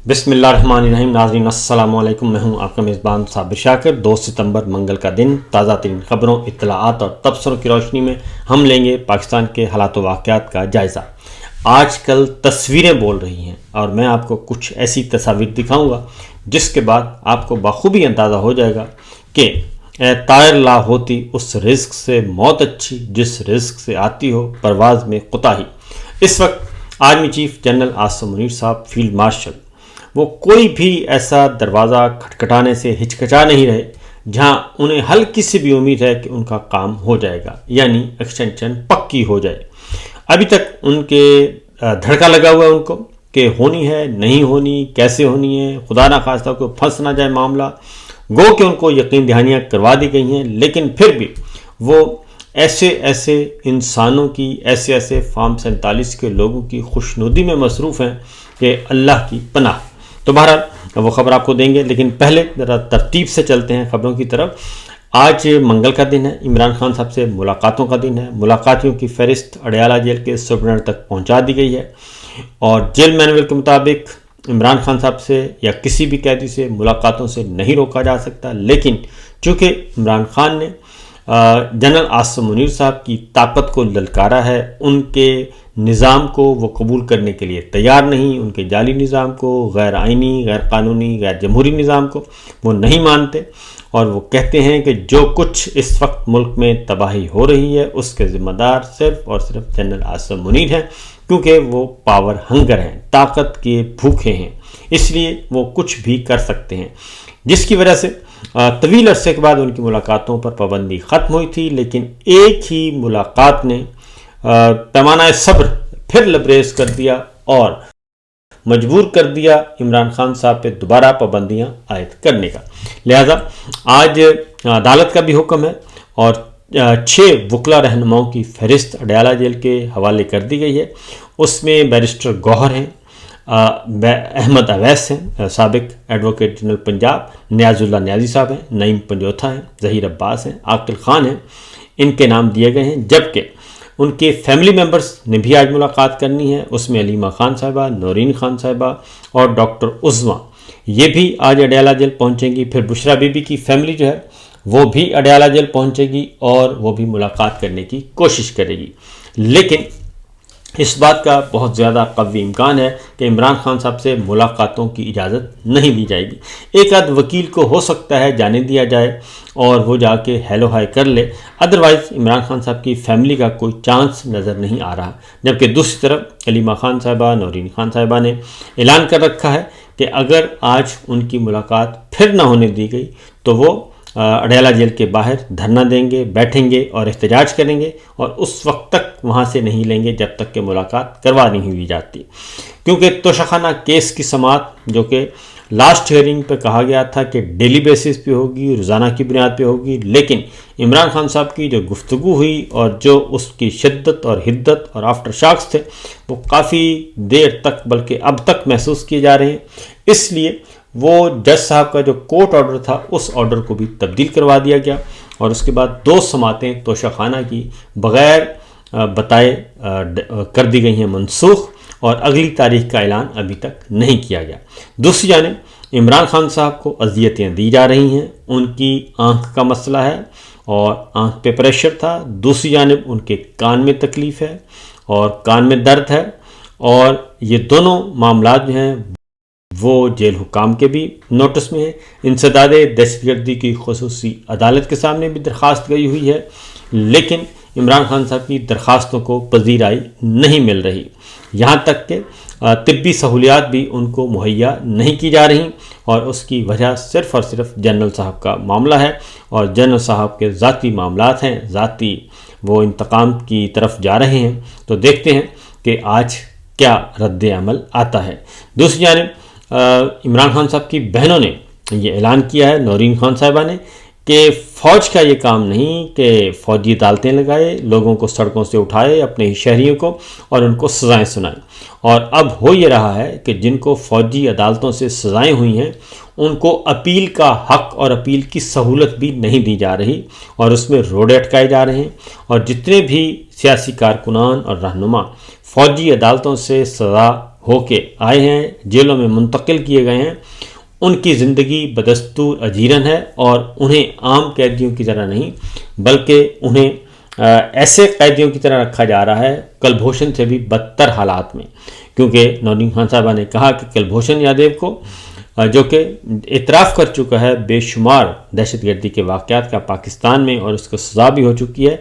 بسم اللہ الرحمن الرحیم۔ ناظرین السلام علیکم، میں ہوں آپ کا میزبان صابر شاکر۔ 2 ستمبر منگل کا دن، تازہ ترین خبروں، اطلاعات اور تبصروں کی روشنی میں ہم لیں گے پاکستان کے حالات و واقعات کا جائزہ۔ آج کل تصویریں بول رہی ہیں اور میں آپ کو کچھ ایسی تصاویر دکھاؤں گا جس کے بعد آپ کو بخوبی اندازہ ہو جائے گا کہ اے طائر لا ہوتی اس رزق سے موت اچھی جس رزق سے آتی ہو پرواز میں کوتاہی۔ اس وقت army chief general Asim Munir صاحب فیلڈ مارشل، وہ کوئی بھی ایسا دروازہ کھٹکھٹانے سے ہچکچا نہیں رہے جہاں انہیں ہلکی سی بھی امید ہے کہ ان کا کام ہو جائے گا، یعنی ایکسٹینشن پکی ہو جائے۔ ابھی تک ان کے دھڑکا لگا ہوا ہے ان کو کہ ہونی ہے نہیں ہونی، کیسے ہونی ہے، خدا نہ خواستہ کوئی پھنس نہ جائے معاملہ۔ گو کہ ان کو یقین دہانیاں کروا دی گئی ہیں، لیکن پھر بھی وہ ایسے انسانوں کی، ایسے فارم 47 کے لوگوں کی خوشنودی میں مصروف ہیں کہ اللہ کی پناہ۔ تو بہرحال وہ خبر آپ کو دیں گے، لیکن پہلے ذرا ترتیب سے چلتے ہیں خبروں کی طرف۔ آج منگل کا دن ہے، عمران خان صاحب سے ملاقاتوں کا دن ہے۔ ملاقاتیوں کی فہرست اڈیالہ جیل کے سپرنٹنڈنٹ تک پہنچا دی گئی ہے اور جیل مینول کے مطابق عمران خان صاحب سے یا کسی بھی قیدی سے ملاقاتوں سے نہیں روکا جا سکتا، لیکن چونکہ عمران خان نے جنرل عاصم منیر صاحب کی طاقت کو للکارا ہے، ان کے نظام کو وہ قبول کرنے کے لیے تیار نہیں، ان کے جعلی نظام کو، غیر آئینی، غیر قانونی، غیر جمہوری نظام کو وہ نہیں مانتے، اور وہ کہتے ہیں کہ جو کچھ اس وقت ملک میں تباہی ہو رہی ہے اس کے ذمہ دار صرف اور صرف جنرل عاصم منیر ہیں، کیونکہ وہ پاور ہنگر ہیں، طاقت کے بھوکے ہیں، اس لیے وہ کچھ بھی کر سکتے ہیں، جس کی وجہ سے طویل عرصے کے بعد ان کی ملاقاتوں پر پابندی ختم ہوئی تھی۔ لیکن ایک ہی ملاقات نے پیمانہ صبر پھر لبریز کر دیا اور مجبور کر دیا عمران خان صاحب پہ دوبارہ پابندیاں عائد کرنے کا۔ لہذا آج عدالت کا بھی حکم ہے اور 6 وکلا رہنماؤں کی فہرست اڈیالہ جیل کے حوالے کر دی گئی ہے۔ اس میں بیرسٹر گوہر ہیں، احمد اویس ہیں سابق ایڈوکیٹ جنرل پنجاب، نیاز اللہ نیازی صاحب ہیں، نعیم پنجوتھا ہیں، ظہیر عباس ہیں، عاقل خان ہیں، ان کے نام دیے گئے ہیں، جبکہ ان کے فیملی ممبرز نے بھی آج ملاقات کرنی ہے۔ اس میں علیمہ خان صاحبہ، نورین خان صاحبہ اور ڈاکٹر عظمیٰ، یہ بھی آج اڈیالہ جیل پہنچیں گی۔ پھر بشرا بی بی کی فیملی جو ہے وہ بھی اڈیالہ جیل پہنچے گی اور وہ بھی ملاقات کرنے کی کوشش کرے گی، لیکن اس بات کا بہت زیادہ قوی امکان ہے کہ عمران خان صاحب سے ملاقاتوں کی اجازت نہیں دی جائے گی۔ ایک آدھ وکیل کو ہو سکتا ہے جانے دیا جائے اور وہ جا کے ہیلو ہائی کر لے، ادروائز عمران خان صاحب کی فیملی کا کوئی چانس نظر نہیں آ رہا۔ جبکہ دوسری طرف علیمہ خان صاحبہ، نورین خان صاحبہ نے اعلان کر رکھا ہے کہ اگر آج ان کی ملاقات پھر نہ ہونے دی گئی تو وہ اڈیالہ جیل کے باہر دھرنا دیں گے، بیٹھیں گے اور احتجاج کریں گے، اور اس وقت تک وہاں سے نہیں لیں گے جب تک کہ ملاقات کروا نہیں ہوئی جاتی، کیونکہ توشخانہ کیس کی سماعت جو کہ لاسٹ ہیئرنگ پہ کہا گیا تھا کہ ڈیلی بیسس پہ ہوگی، روزانہ کی بنیاد پہ ہوگی، لیکن عمران خان صاحب کی جو گفتگو ہوئی اور جو اس کی شدت اور حدت اور آفٹر شاکس تھے وہ کافی دیر تک بلکہ اب تک محسوس کیے جا رہے ہیں، اس لیے وہ جج صاحب کا جو کورٹ آرڈر تھا اس آرڈر کو بھی تبدیل کروا دیا گیا اور اس کے بعد 2 سماعتیں توشخانہ کی بغیر بتائے کر دی گئی ہیں منسوخ، اور اگلی تاریخ کا اعلان ابھی تک نہیں کیا گیا۔ دوسری جانب عمران خان صاحب کو اذیتیں دی جا رہی ہیں، ان کی آنکھ کا مسئلہ ہے اور آنکھ پہ پریشر تھا، دوسری جانب ان کے کان میں تکلیف ہے اور کان میں درد ہے، اور یہ دونوں معاملات جو ہیں وہ جیل حکام کے بھی نوٹس میں ہیں۔ انسداد دہشت گردی کی خصوصی عدالت کے سامنے بھی درخواست گئی ہوئی ہے، لیکن عمران خان صاحب کی درخواستوں کو پذیرائی نہیں مل رہی، یہاں تک کہ طبی سہولیات بھی ان کو مہیا نہیں کی جا رہی، اور اس کی وجہ صرف اور صرف جنرل صاحب کا معاملہ ہے اور جنرل صاحب کے ذاتی معاملات ہیں، ذاتی وہ انتقام کی طرف جا رہے ہیں۔ تو دیکھتے ہیں کہ آج کیا رد عمل آتا ہے۔ دوسری جانب عمران خان صاحب کی بہنوں نے یہ اعلان کیا ہے، نورین خان صاحبہ نے، کہ فوج کا یہ کام نہیں کہ فوجی عدالتیں لگائے، لوگوں کو سڑکوں سے اٹھائے، اپنے ہی شہریوں کو، اور ان کو سزائیں سنائیں، اور اب ہو یہ رہا ہے کہ جن کو فوجی عدالتوں سے سزائیں ہوئی ہیں ان کو اپیل کا حق اور اپیل کی سہولت بھی نہیں دی جا رہی، اور اس میں روڑے اٹکائے جا رہے ہیں، اور جتنے بھی سیاسی کارکنان اور رہنما فوجی عدالتوں سے سزا ہو کے آئے ہیں، جیلوں میں منتقل کیے گئے ہیں، ان کی زندگی بدستور اجیرن ہے اور انہیں عام قیدیوں کی طرح نہیں بلکہ انہیں ایسے قیدیوں کی طرح رکھا جا رہا ہے کلبھوشن سے بھی بدتر حالات میں، کیونکہ نورین خان صاحبہ نے کہا کہ کلبھوشن یادیو کو جو کہ اعتراف کر چکا ہے بے شمار دہشت گردی کے واقعات کا پاکستان میں اور اس کو سزا بھی ہو چکی ہے،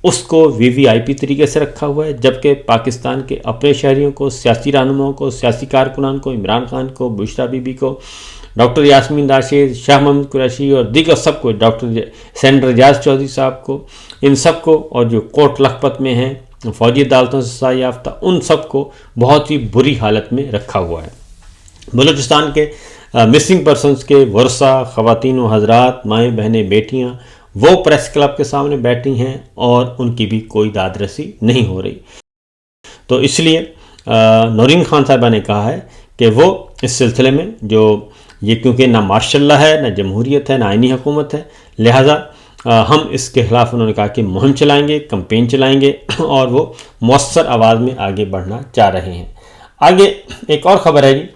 اس کو وی وی آئی پی طریقے سے رکھا ہوا ہے، جبکہ پاکستان کے اپنے شہریوں کو، سیاسی رہنماؤں کو، سیاسی کارکنان کو، عمران خان کو، بشریٰ بی بی کو، ڈاکٹر یاسمین راشد، شاہ محمد قریشی اور دیگر سب کو، ڈاکٹر سینیٹر اعجاز چودھری صاحب کو، ان سب کو، اور جو کوٹ لکھپت میں ہیں فوجی عدالتوں سے سزا یافتہ، ان سب کو بہت ہی بری حالت میں رکھا ہوا ہے۔ بلوچستان کے مسنگ پرسنز کے ورثہ، خواتین و حضرات، مائیں بہنیں، بیٹیاں، وہ پریس کلب کے سامنے بیٹھی ہیں اور ان کی بھی کوئی داد رسی نہیں ہو رہی۔ تو اس لیے نورین خان صاحبہ نے کہا ہے کہ وہ اس سلسلے میں جو یہ، کیونکہ نہ مارشل لا ہے، نہ جمہوریت ہے، نہ آئینی حکومت ہے، لہٰذا ہم اس کے خلاف، انہوں نے کہا کہ مہم چلائیں گے، کمپین چلائیں گے، اور وہ مؤثر آواز میں آگے بڑھنا چاہ رہے ہیں۔ آگے ایک اور خبر ہے جی،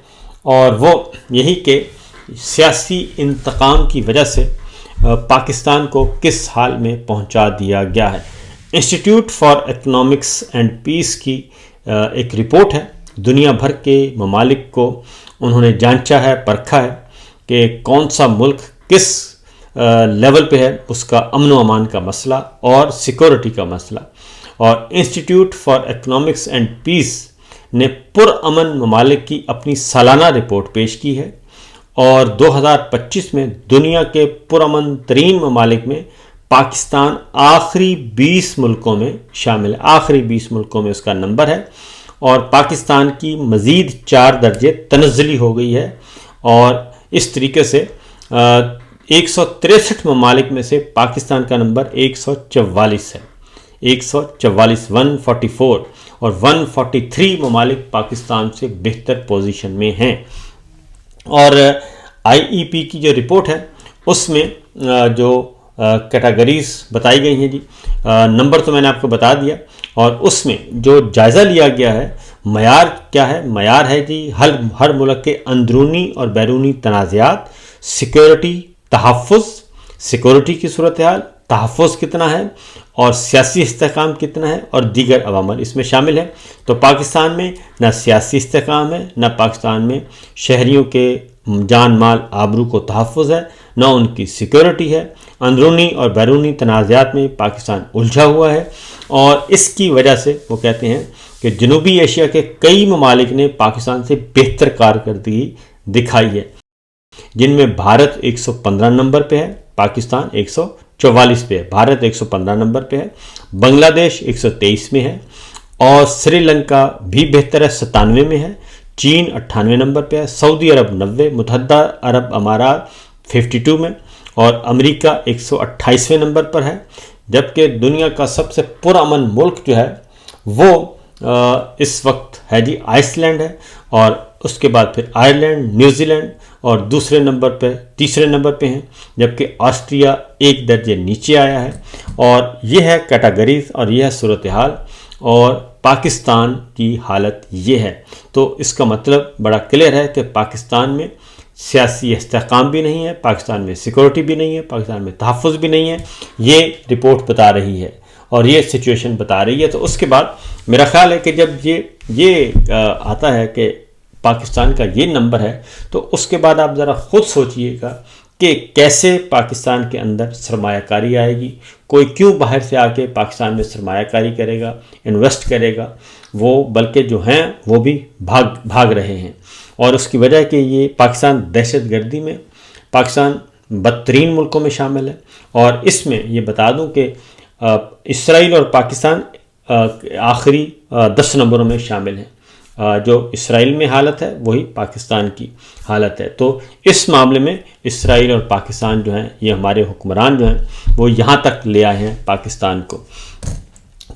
اور وہ یہی کہ سیاسی انتقام کی وجہ سے پاکستان کو کس حال میں پہنچا دیا گیا ہے۔ Institute for economics and peace کی ایک رپورٹ ہے، دنیا بھر کے ممالک کو انہوں نے جانچا ہے، پرکھا ہے کہ کون سا ملک کس لیول پہ ہے، اس کا امن و امان کا مسئلہ اور سیکورٹی کا مسئلہ، اور institute for economics and peace نے پرامن ممالک کی اپنی سالانہ رپورٹ پیش کی ہے، اور 2025 میں دنیا کے پرامن ترین ممالک میں پاکستان آخری 20 ملکوں میں شامل ہے، آخری 20 ملکوں میں اس کا نمبر ہے، اور پاکستان کی مزید 4 درجے تنزلی ہو گئی ہے، اور اس طریقے سے 163 ممالک میں سے پاکستان کا نمبر 144 ہے، 144 144، اور 143 ممالک پاکستان سے بہتر پوزیشن میں ہیں۔ اور آئی ای پی کی جو رپورٹ ہے اس میں جو کیٹاگریز بتائی گئی ہیں جی، نمبر تو میں نے آپ کو بتا دیا، اور اس میں جو جائزہ لیا گیا ہے، معیار کیا ہے؟ معیار ہے جی ہر ملک کے اندرونی اور بیرونی تنازعات، سیکورٹی، تحفظ، سیکورٹی کی صورتحال، تحفظ کتنا ہے، اور سیاسی استحکام کتنا ہے، اور دیگر عوامل اس میں شامل ہیں۔ تو پاکستان میں نہ سیاسی استحکام ہے، نہ پاکستان میں شہریوں کے جان مال آبرو کو تحفظ ہے، نہ ان کی سیکورٹی ہے، اندرونی اور بیرونی تنازعات میں پاکستان الجھا ہوا ہے، اور اس کی وجہ سے وہ کہتے ہیں کہ جنوبی ایشیا کے کئی ممالک نے پاکستان سے بہتر کارکردگی دکھائی ہے، جن میں بھارت 115 نمبر پہ ہے، پاکستان 144 پہ ہے، بھارت 115 نمبر پہ ہے، بنگلہ دیش 123 میں ہے، اور سری لنکا بھی بہتر ہے، 97 میں ہے، چین 98 نمبر پہ ہے، سعودی عرب 90، متحدہ عرب امارات 52 میں، اور امریکہ 128ویں نمبر پر ہے، جبکہ دنیا کا سب سے پرامن ملک جو ہے وہ اس وقت ہے جی آئس لینڈ ہے، اور اس کے بعد پھر آئرلینڈ، نیوزی لینڈ، اور تیسرے نمبر پہ ہیں، جبکہ آسٹریا 1 درجے نیچے آیا ہے۔ اور یہ ہے کیٹاگریز، اور یہ ہے صورتحال، اور پاکستان کی حالت یہ ہے۔ تو اس کا مطلب بڑا کلیئر ہے کہ پاکستان میں سیاسی استحکام بھی نہیں ہے، پاکستان میں سیکورٹی بھی نہیں ہے، پاکستان میں تحفظ بھی نہیں ہے، یہ رپورٹ بتا رہی ہے، اور یہ سچویشن بتا رہی ہے۔ تو اس کے بعد میرا خیال ہے کہ جب یہ آتا ہے کہ پاکستان کا یہ نمبر ہے، تو اس کے بعد آپ ذرا خود سوچئے گا کہ کیسے پاکستان کے اندر سرمایہ کاری آئے گی، کوئی کیوں باہر سے آ کے پاکستان میں سرمایہ کاری کرے گا، انویسٹ کرے گا، وہ بلکہ جو ہیں وہ بھی بھاگ رہے ہیں، اور اس کی وجہ کہ یہ پاکستان دہشت گردی میں پاکستان بدترین ملکوں میں شامل ہے، اور اس میں یہ بتا دوں کہ اسرائیل اور پاکستان آخری 10 نمبروں میں شامل ہیں، جو اسرائیل میں حالت ہے وہی پاکستان کی حالت ہے۔ تو اس معاملے میں اسرائیل اور پاکستان جو ہیں، یہ ہمارے حکمران جو ہیں وہ یہاں تک لے آئے ہیں پاکستان کو۔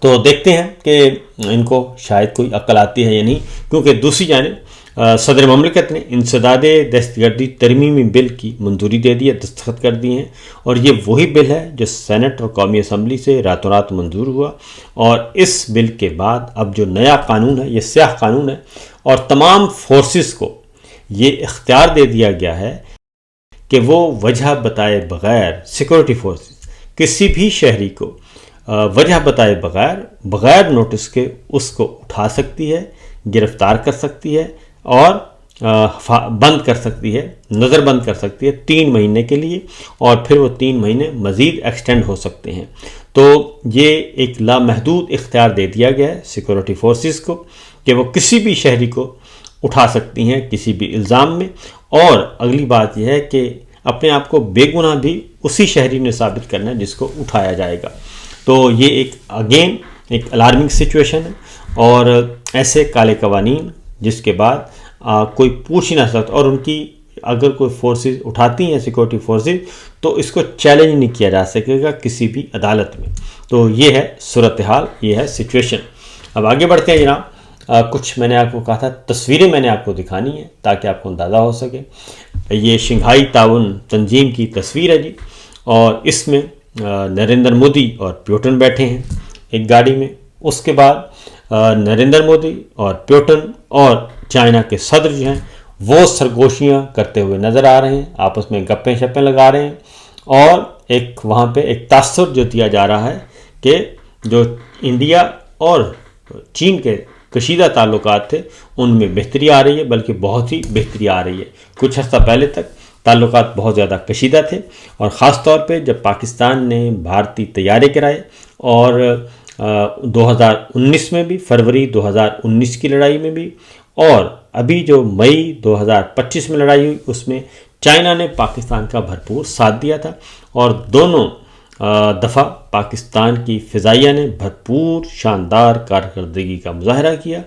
تو دیکھتے ہیں کہ ان کو شاید کوئی عقل آتی ہے یا نہیں، کیونکہ دوسری جانب صدر مملکت نے انسداد دہشت گردی ترمیمی بل کی منظوری دے دی ہے، دستخط کر دی ہیں، اور یہ وہی بل ہے جو سینٹ اور قومی اسمبلی سے راتوں رات منظور ہوا، اور اس بل کے بعد اب جو نیا قانون ہے یہ سیاہ قانون ہے، اور تمام فورسز کو یہ اختیار دے دیا گیا ہے کہ وہ وجہ بتائے بغیر، سیکورٹی فورسز کسی بھی شہری کو وجہ بتائے بغیر نوٹس کے اس کو اٹھا سکتی ہے، گرفتار کر سکتی ہے اور بند کر سکتی ہے، نظر بند کر سکتی ہے 3 مہینے کے لیے، اور پھر وہ 3 مہینے مزید ایکسٹینڈ ہو سکتے ہیں۔ تو یہ ایک لامحدود اختیار دے دیا گیا ہے سیکورٹی فورسز کو کہ وہ کسی بھی شہری کو اٹھا سکتی ہیں کسی بھی الزام میں، اور اگلی بات یہ ہے کہ اپنے آپ کو بے گناہ بھی اسی شہری نے ثابت کرنا ہے جس کو اٹھایا جائے گا۔ تو یہ ایک اگین ایک الارمنگ سچویشن ہے، اور ایسے کالے قوانین جس کے بعد کوئی پوچھ ہی نہ سکتا، اور ان کی اگر کوئی فورسز اٹھاتی ہیں سیکورٹی فورسز تو اس کو چیلنج نہیں کیا جا سکے گا کسی بھی عدالت میں۔ تو یہ ہے صورتحال، یہ ہے سچویشن۔ اب آگے بڑھتے ہیں جناب، کچھ میں نے آپ کو کہا تھا تصویریں میں نے آپ کو دکھانی ہیں تاکہ آپ کو اندازہ ہو سکے۔ یہ شنگھائی تعاون تنظیم کی تصویر ہے جی، اور اس میں نریندر مودی اور پیوٹن بیٹھے ہیں ایک گاڑی میں۔ اس کے بعد نریندر مودی اور پیوٹن اور چائنا کے صدر جو ہیں وہ سرگوشیاں کرتے ہوئے نظر آ رہے ہیں، آپس میں گپیں شپیں لگا رہے ہیں، اور ایک وہاں پہ ایک تاثر جو دیا جا رہا ہے کہ جو انڈیا اور چین کے کشیدہ تعلقات تھے ان میں بہتری آ رہی ہے، بلکہ بہت ہی بہتری آ رہی ہے۔ کچھ عرصہ پہلے تک تعلقات بہت زیادہ کشیدہ تھے، اور خاص طور پہ جب پاکستان نے بھارتی طیارے گرائے، اور 2019 میں بھی، فروری 2019 کی لڑائی میں بھی، اور ابھی جو مئی 2025 میں لڑائی ہوئی اس میں چائنا نے پاکستان کا بھرپور ساتھ دیا تھا، اور دونوں دفعہ پاکستان کی فضائیہ نے بھرپور شاندار کارکردگی کا مظاہرہ کیا۔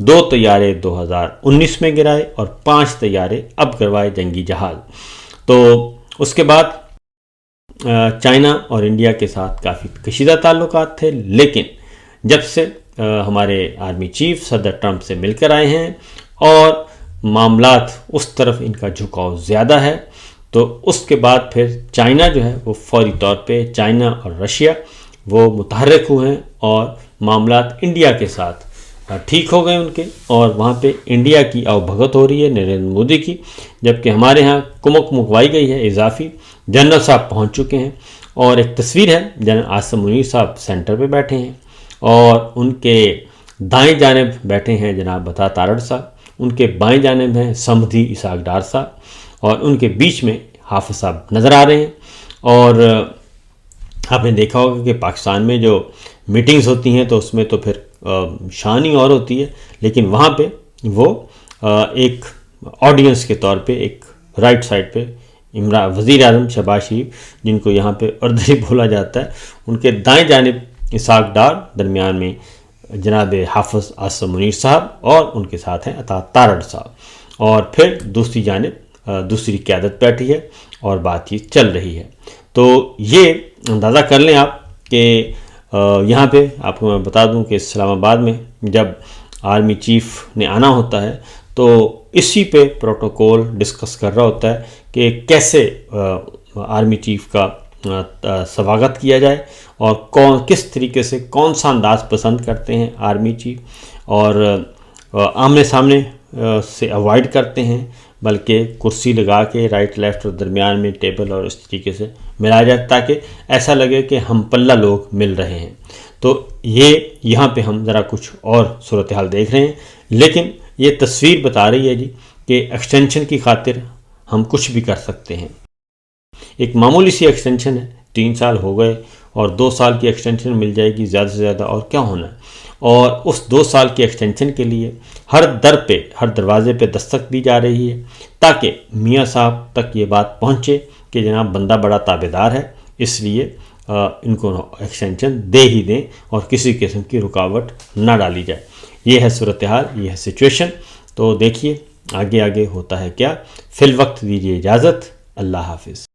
2 طیارے 2019 میں گرائے اور 5 طیارے اب گروائے جنگی جہاز۔ تو اس کے بعد چائنا اور انڈیا کے ساتھ کافی کشیدہ تعلقات تھے، لیکن جب سے ہمارے آرمی چیف صدر ٹرمپ سے مل کر آئے ہیں اور معاملات اس طرف ان کا جھکاؤ زیادہ ہے، تو اس کے بعد پھر چائنا جو ہے وہ فوری طور پہ، چائنا اور رشیا وہ متحرک ہوئے ہیں، اور معاملات انڈیا کے ساتھ ٹھیک ہو گئے ان کے، اور وہاں پہ انڈیا کی آؤ بھگت ہو رہی ہے نریندر مودی کی، جبکہ ہمارے ہاں کمک منگوائی گئی ہے اضافی۔ جنرل صاحب پہنچ چکے ہیں، اور ایک تصویر ہے جنرل عاصم منیر صاحب سینٹر پہ بیٹھے ہیں، اور ان کے دائیں جانب بیٹھے ہیں جناب بتا تارڑ صاحب، ان کے بائیں جانب ہیں سمدھی اسحاق ڈار صاحب، اور ان کے بیچ میں حافظ صاحب نظر آ رہے ہیں۔ اور آپ نے دیکھا ہوگا کہ پاکستان میں جو میٹنگز ہوتی ہیں تو اس میں تو پھر شان ہی اور ہوتی ہے، لیکن وہاں پہ وہ ایک آڈینس کے طور پہ ایک رائٹ سائڈ پہ وزیر اعظم شہباز شریف، جن کو یہاں پہ اردری بولا جاتا ہے، ان کے دائیں جانب اسحاق ڈار، درمیان میں جناب حافظ عاصم منیر صاحب، اور ان کے ساتھ ہیں عطا تارڑ صاحب، اور پھر دوسری جانب دوسری قیادت بیٹھی ہے اور بات چیت چل رہی ہے۔ تو یہ اندازہ کر لیں آپ کہ یہاں پہ آپ کو میں بتا دوں کہ اسلام آباد میں جب آرمی چیف نے آنا ہوتا ہے تو اسی پہ پروٹوکول ڈسکس کر رہا ہوتا ہے کہ کیسے آرمی چیف کا سواگت کیا جائے، اور کس طریقے سے کون سا انداز پسند کرتے ہیں آرمی چیف، اور آمنے سامنے سے اوائڈ کرتے ہیں، بلکہ کرسی لگا کے رائٹ لیفٹ اور درمیان میں ٹیبل اور اس طریقے سے ملایا جائے تاکہ ایسا لگے کہ ہم پلہ لوگ مل رہے ہیں۔ تو یہ یہاں پہ ہم ذرا کچھ اور صورتحال دیکھ رہے ہیں، لیکن یہ تصویر بتا رہی ہے جی کہ ایکسٹینشن کی خاطر ہم کچھ بھی کر سکتے ہیں۔ ایک معمولی سی ایکسٹینشن ہے، 3 سال ہو گئے، اور 2 سال کی ایکسٹینشن مل جائے گی زیادہ سے زیادہ، اور کیا ہونا ہے۔ اور اس 2 سال کی ایکسٹینشن کے لیے ہر دروازے پہ دستک دی جا رہی ہے تاکہ میاں صاحب تک یہ بات پہنچے کہ جناب بندہ بڑا تابعدار ہے، اس لیے ان کو ایکسٹینشن دے ہی دیں اور کسی قسم کی رکاوٹ نہ ڈالی جائے۔ یہ ہے صورتحال، یہ ہے سچویشن۔ تو دیکھیے آگے ہوتا ہے کیا۔ فی الوقت دیجیے اجازت، اللہ حافظ۔